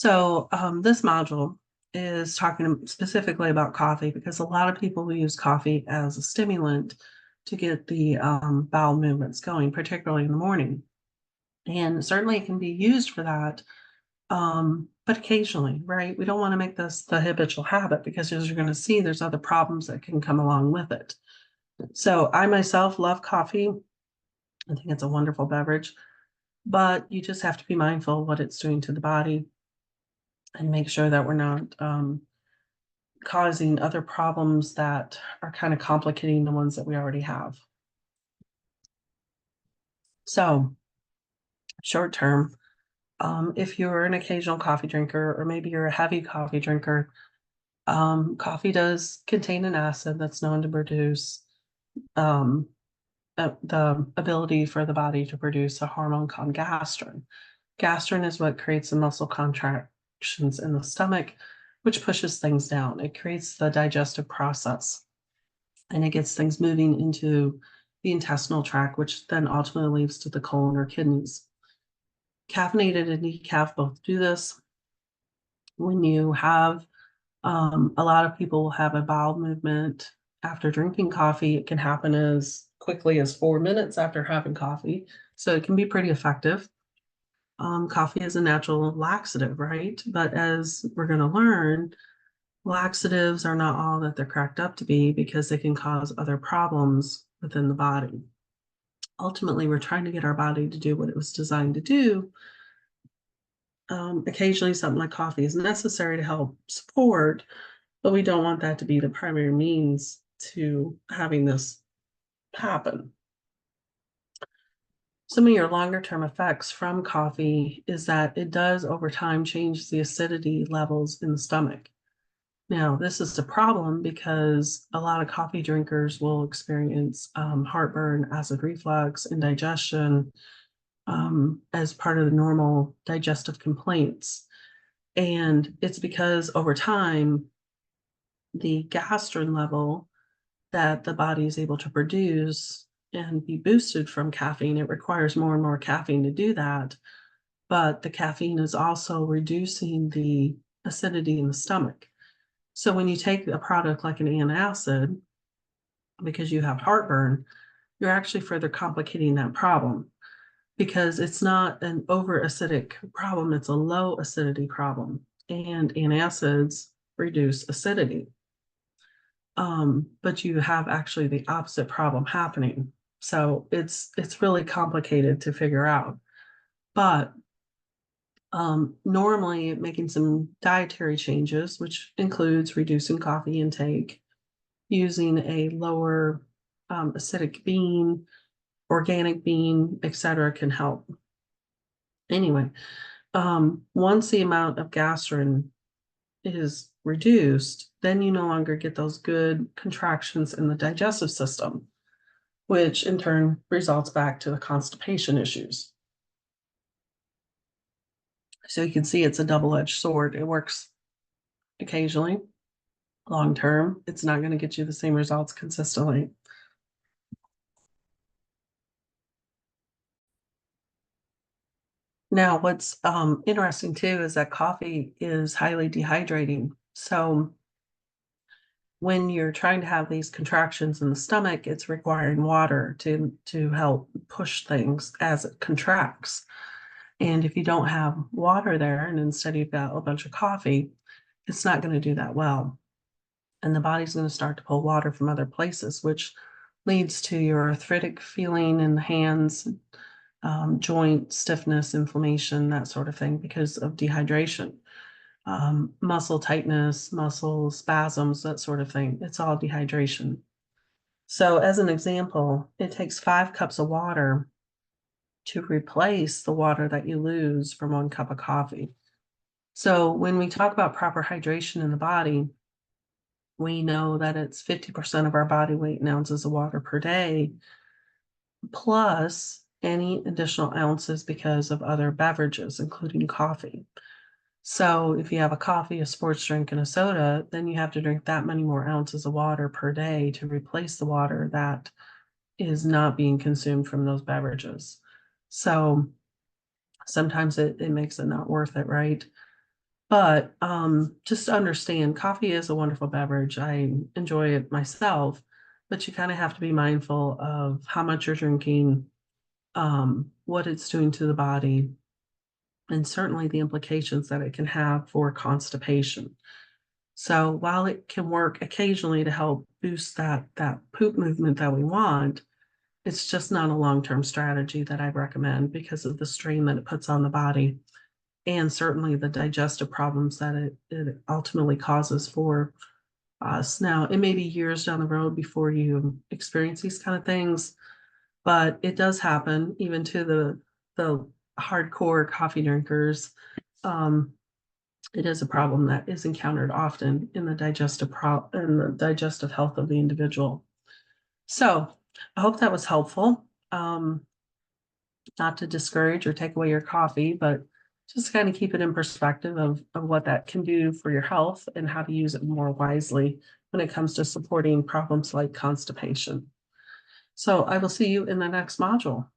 This module is talking specifically about coffee because a lot of people use coffee as a stimulant to get the bowel movements going, particularly in the morning. And certainly it can be used for that, but occasionally, right? We don't want to make this the habitual habit because as you're going to see, there's other problems that can come along with it. So I myself love coffee. I think it's a wonderful beverage, but you just have to be mindful of what it's doing to the body and make sure that we're not causing other problems that are kind of complicating the ones that we already have. So short term, if you're an occasional coffee drinker, or maybe you're a heavy coffee drinker, coffee does contain an acid that's known to produce the ability for the body to produce a hormone called gastrin. Gastrin is what creates the muscle contractions in the stomach, which pushes things down. It creates the digestive process and it gets things moving into the intestinal tract, which then ultimately leads to the colon or kidneys. Caffeinated and decaf both do this. When you have a lot of people have a bowel movement after drinking coffee, it can happen as quickly as 4 minutes after having coffee. So it can be pretty effective. Coffee is a natural laxative, right? But as we're going to learn, laxatives are not all that they're cracked up to be because they can cause other problems within the body. Ultimately, we're trying to get our body to do what it was designed to do. Occasionally, something like coffee is necessary to help support, but we don't want that to be the primary means to having this happen. Some of your longer term effects from coffee is that it does over time change the acidity levels in the stomach. Now, this is a problem because a lot of coffee drinkers will experience heartburn, acid reflux, indigestion as part of the normal digestive complaints. And it's because over time, the gastrin level that the body is able to produce and be boosted from caffeine, it requires more and more caffeine to do that. But the caffeine is also reducing the acidity in the stomach. So when you take a product like an antacid, because you have heartburn, you're actually further complicating that problem because it's not an over acidic problem, it's a low acidity problem. And antacids reduce acidity. But you have actually the opposite problem happening. So it's really complicated to figure out. But normally making some dietary changes, which includes reducing coffee intake, using a lower acidic bean, organic bean, etc., can help. Anyway, once the amount of gastrin is reduced, then you no longer get those good contractions in the digestive system, which in turn results back to the constipation issues. So you can see it's a double-edged sword. It works occasionally. Long term, it's not going to get you the same results consistently. Now, what's interesting too is that coffee is highly dehydrating. So when you're trying to have these contractions in the stomach, it's requiring water to help push things as it contracts. And if you don't have water there, and instead you've got a bunch of coffee, it's not going to do that well. And the body's going to start to pull water from other places, which leads to your arthritic feeling in the hands, joint stiffness, inflammation, that sort of thing, because of dehydration. Muscle tightness, muscle spasms, that sort of thing. It's all dehydration. So as an example, it takes 5 cups of water to replace the water that you lose from 1 cup of coffee. So when we talk about proper hydration in the body, we know that it's 50% of our body weight in ounces of water per day, plus any additional ounces because of other beverages, including coffee. So if you have a coffee, a sports drink, and a soda, then you have to drink that many more ounces of water per day to replace the water that is not being consumed from those beverages. So sometimes it makes it not worth it, right? But, just understand coffee is a wonderful beverage. I enjoy it myself, but you kinda have to be mindful of how much you're drinking, what it's doing to the body, and certainly the implications that it can have for constipation. So while it can work occasionally to help boost that poop movement that we want, it's just not a long-term strategy that I recommend because of the strain that it puts on the body and certainly the digestive problems that it ultimately causes for us. Now, it may be years down the road before you experience these kind of things, but it does happen even to the hardcore coffee drinkers. Um, it is a problem that is encountered often in the digestive health of the individual. So, I hope that was helpful. Not to discourage or take away your coffee, but just kind of keep it in perspective of what that can do for your health and how to use it more wisely when it comes to supporting problems like constipation. So I will see you in the next module.